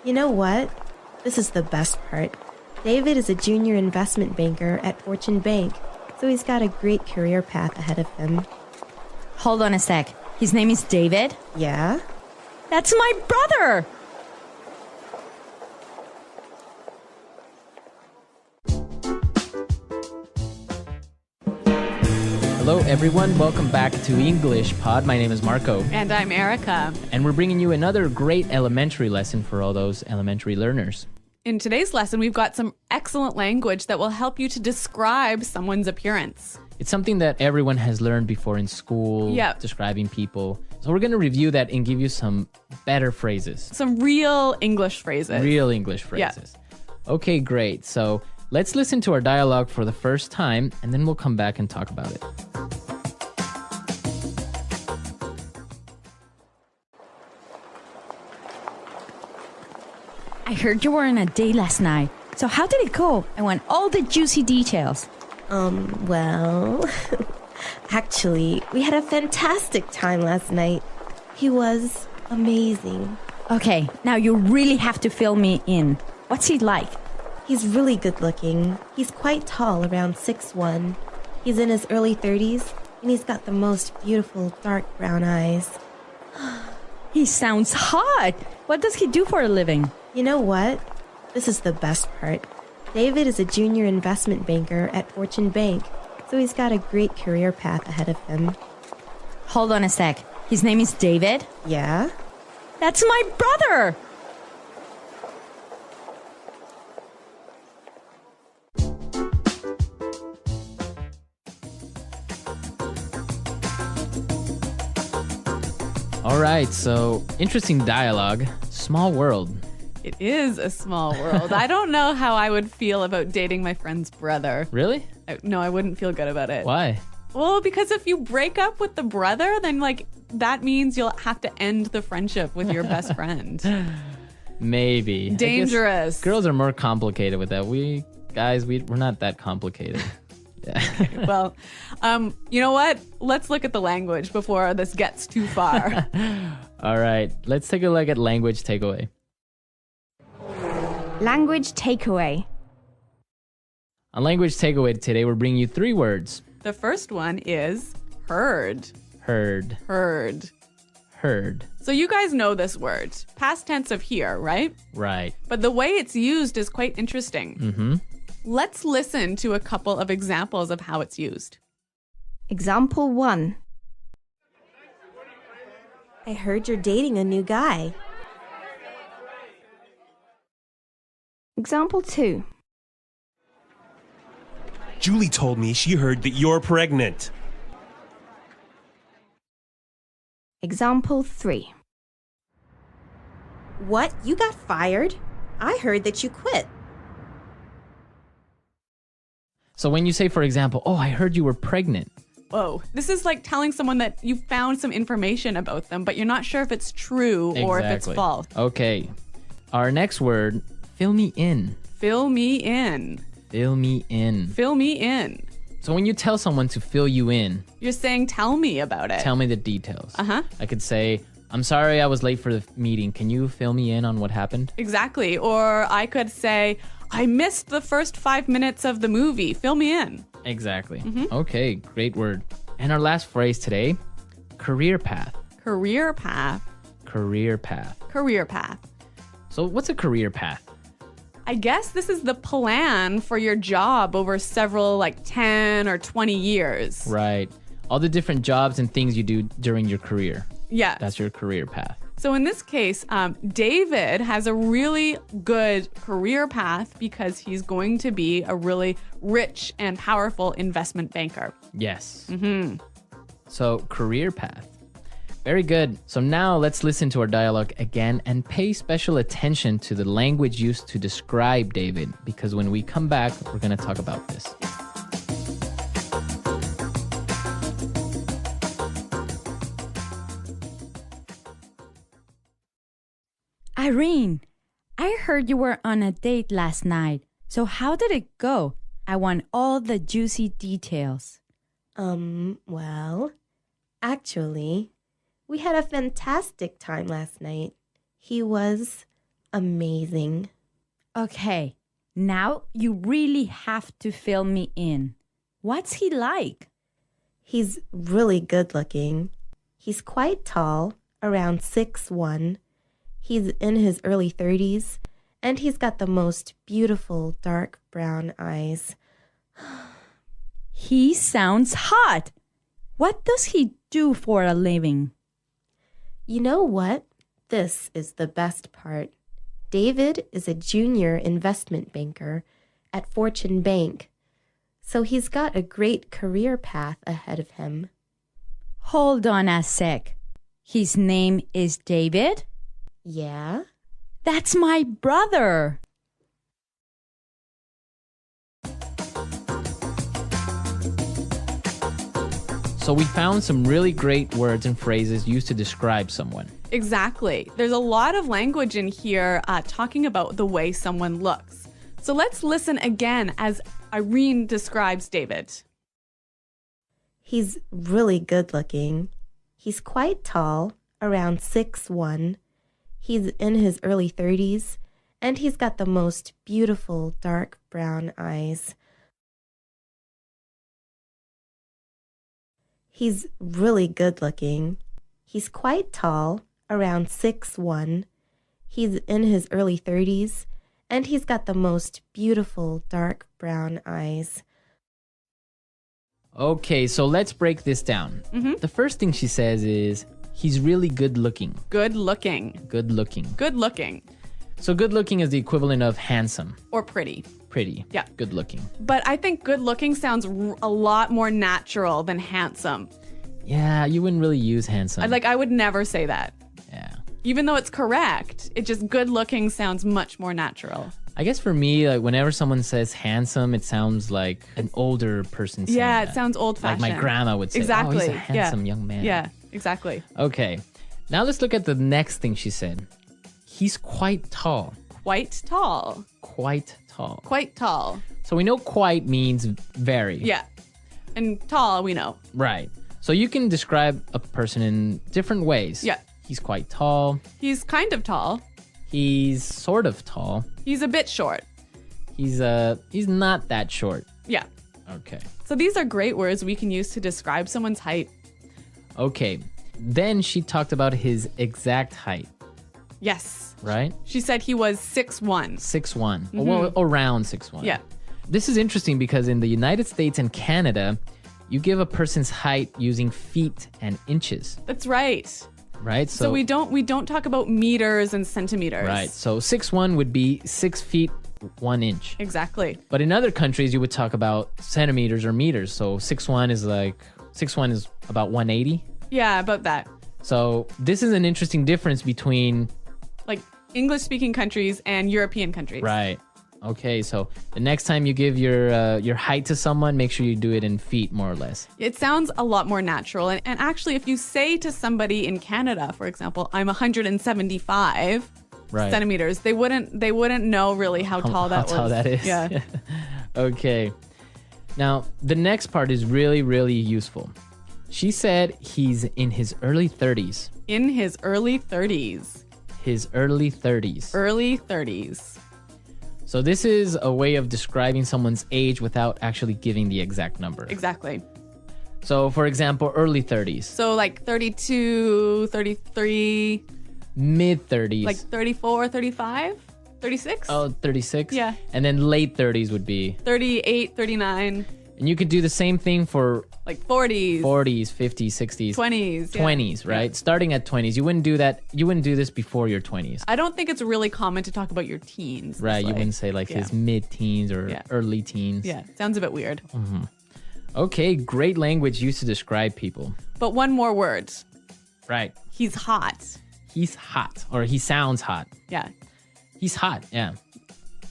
You know what? This is the best part. David is a junior investment banker at Fortune Bank, so he's got a great career path ahead of him. Hold on a sec. His name is David? Yeah? That's my brother! Hello everyone, welcome back to English Pod. My name is Marco. And I'm Erica. And we're bringing you another great elementary lesson for all those elementary learners. In today's lesson, we've got some excellent language that will help you to describe someone's appearance. It's something that everyone has learned before in school, describing people. So we're going to review that and give you some better phrases. Some real English phrases. Real English phrases. Yeah. Okay, great. So let's listen to our dialogue for the first time, and then we'll come back and talk about it. I heard you were on a date last night. So how did it go? I want all the juicy details. Well, actually, we had a fantastic time last night. He was amazing. Okay, now you really have to fill me in. What's he like? He's really good looking. He's quite tall, around 6'1". He's in his early 30s, and he's got the most beautiful dark brown eyes. He sounds hot. What does he do for a living? You know what? This is the best part. David is a junior investment banker at Fortune Bank, so he's got a great career path ahead of him. Hold on a sec. His name is David? Yeah? That's my brother! All right, so interesting dialogue. Small world. It is a small world. I don't know how I would feel about dating my friend's brother. Really? No, I wouldn't feel good about it. Why? Well, because if you break up with the brother, then that means you'll have to end the friendship with your best friend. Maybe. Dangerous. Girls are more complicated with that. We're not that complicated. Yeah. Okay, well, you know what? Let's look at the language before this gets too far. All right, let's take a look at language takeaway. Language takeaway. On language takeaway today, we're bringing you 3 words. The first one is heard. Heard. Heard. Heard. So you guys know this word. Past tense of hear, right? Right. But the way it's used is quite interesting. Mm-hmm. Let's listen to a couple of examples of how it's used. Example 1. I heard you're dating a new guy. Example 2. Julie told me she heard that you're pregnant. Example 3. What? You got fired? I heard that you quit. So when you say, for example, oh, I heard you were pregnant. Whoa. This is like telling someone that you found some information about them, but you're not sure if it's true or if it's false. Okay. Our next word, fill me in. Fill me in. Fill me in. Fill me in. So when you tell someone to fill you in, you're saying, tell me about it. Tell me the details. Uh-huh. I could say, I'm sorry I was late for the meeting. Can you fill me in on what happened? Exactly. Or I could say, I missed the first 5 minutes of the movie. Fill me in. Exactly. Mm-hmm. Okay, great word. And our last phrase today, career path. Career path. Career path. Career path. So what's a career path? I guess this is the plan for your job over several 10 or 20 years. Right. All the different jobs and things you do during your career. Yes. That's your career path. So in this case, David has a really good career path because he's going to be a really rich and powerful investment banker. Yes. Mm-hmm. So career path. Very good. So now let's listen to our dialogue again and pay special attention to the language used to describe David, because when we come back, we're going to talk about this. Irene, I heard you were on a date last night. So how did it go? I want all the juicy details. Well, actually, we had a fantastic time last night. He was amazing. Okay, now you really have to fill me in. What's he like? He's really good looking. He's quite tall, around 6'1". He's in his early 30s, and he's got the most beautiful dark brown eyes. He sounds hot. What does he do for a living? You know what? This is the best part. David is a junior investment banker at Fortune Bank, so he's got a great career path ahead of him. Hold on a sec. His name is David? Yeah? That's my brother. So we found some really great words and phrases used to describe someone. Exactly. There's a lot of language in here talking about the way someone looks. So let's listen again as Irene describes David. He's really good looking. He's quite tall, around 6'1". He's in his early 30s, and he's got the most beautiful dark brown eyes. He's really good looking. He's quite tall, around 6'1". He's in his early 30s, and he's got the most beautiful dark brown eyes. Okay, so let's break this down. The first thing she says is, he's really good looking. Good looking. Good looking. Good looking. So good looking is the equivalent of handsome. Or pretty. Pretty. Yeah. Good looking. But I think good looking sounds a lot more natural than handsome. Yeah, you wouldn't really use handsome. I would never say that. Yeah. Even though it's correct, it just good looking sounds much more natural. I guess for me, like whenever someone says handsome, it sounds like an older person saying Yeah, that. it sounds old fashioned. Like my grandma would say, Exactly. oh, he's a handsome young man. Yeah, exactly. Okay. Now let's look at the next thing she said. He's quite tall. Quite tall. Quite tall. Quite tall. So we know quite means very. Yeah. And tall, we know. Right. So you can describe a person in different ways. Yeah. He's quite tall. He's kind of tall. He's sort of tall. He's a bit short. He's not that short. Yeah. Okay. So these are great words we can use to describe someone's height. Okay. Then she talked about his exact height, Yes. right? She said he was 6'1". 6'1". Well, around 6'1". Yeah. This is interesting because in the United States and Canada, you give a person's height using feet and inches, That's right. right? So we don't talk about meters and centimeters. Right. So 6'1" would be 6 feet 1 inch. Exactly. But in other countries, you would talk about centimeters or meters. So 6'1" is about 180. Yeah, about that. So this is an interesting difference between. Like English speaking countries and European countries. Right. Okay. So the next time you give your height to someone, make sure you do it in feet, more or less. It sounds a lot more natural. And actually, if you say to somebody in Canada, for example, I'm 175 Right. centimeters, they wouldn't know really how tall that was. How tall that is. Yeah. Okay. Now the next part is really, really useful. She said he's in his early 30s. In his early 30s. His early 30s. Early 30s. So this is a way of describing someone's age without actually giving the exact number. Exactly. So for example, early 30s. So like 32, 33, Mid 30s. like 34, 35, 36? Oh, 36? Yeah. And then late 30s would be. 38, 39, And you could do the same thing for like 40s, 40s, 50s, 60s, 20s. yeah. 20s, right? Yeah. Starting at 20s. You wouldn't do that. You wouldn't do this before your 20s. I don't think it's really common to talk about your teens. Right. this You way. wouldn't say like Yeah. his mid-teens or Yeah. early teens. Yeah, sounds a bit weird. Okay, great language used to describe people. But one more word. Right. He's hot. He's hot, or he sounds hot. Yeah. He's hot, yeah.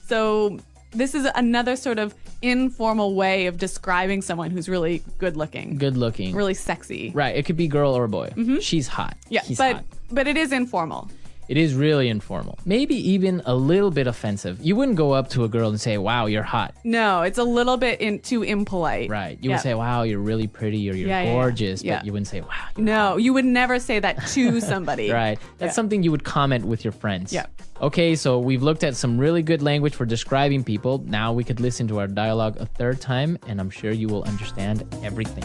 So this is another sort of informal way of describing someone who's really good looking, Good looking. really sexy. Right, it could be girl or boy. She's hot. Yeah, He's but hot. but it is informal. It is really informal. Maybe even a little bit offensive. You wouldn't go up to a girl and say, wow, you're hot. No, it's a little bit too impolite. Right. You would say, wow, you're really pretty or you're gorgeous, but you wouldn't say, wow. No, you would never say that to somebody. Right. That's something you would comment with your friends. Yeah. Okay, so we've looked at some really good language for describing people. Now we could listen to our dialogue a third time, and I'm sure you will understand everything.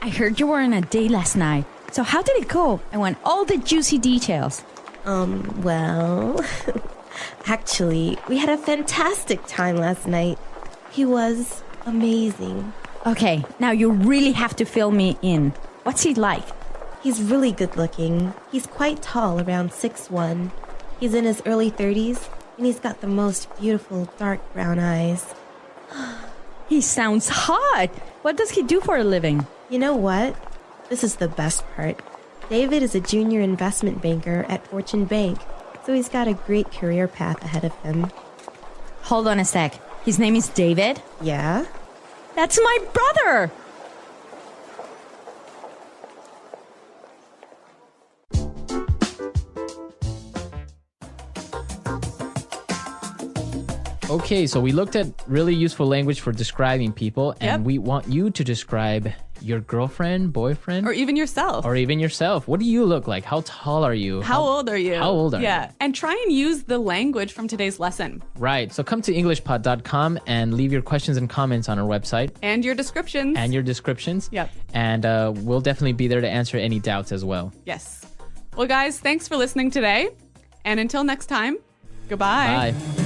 I heard you were on a date last night. So how did it go? I want all the juicy details. Well, actually, we had a fantastic time last night. He was amazing. Okay, now you really have to fill me in. What's he like? He's really good looking. He's quite tall, around 6'1". He's in his early 30s, and he's got the most beautiful dark brown eyes. He sounds hot. What does he do for a living? You know what? This is the best part. David is a junior investment banker at Fortune Bank, so he's got a great career path ahead of him. Hold on a sec. His name is David? Yeah? That's my brother! Okay, so we looked at really useful language for describing people, and we want you to describe your girlfriend, boyfriend, Or even yourself. or even yourself. What do you look like? How tall are you? How old are you? How old are you? Yeah. And try and use the language from today's lesson. Right. So come to EnglishPod.com and leave your questions and comments on our website And your descriptions. and your descriptions. Yep. And we'll definitely be there to answer any doubts as well. Yes. Well, guys, thanks for listening today. And until next time, goodbye. Bye.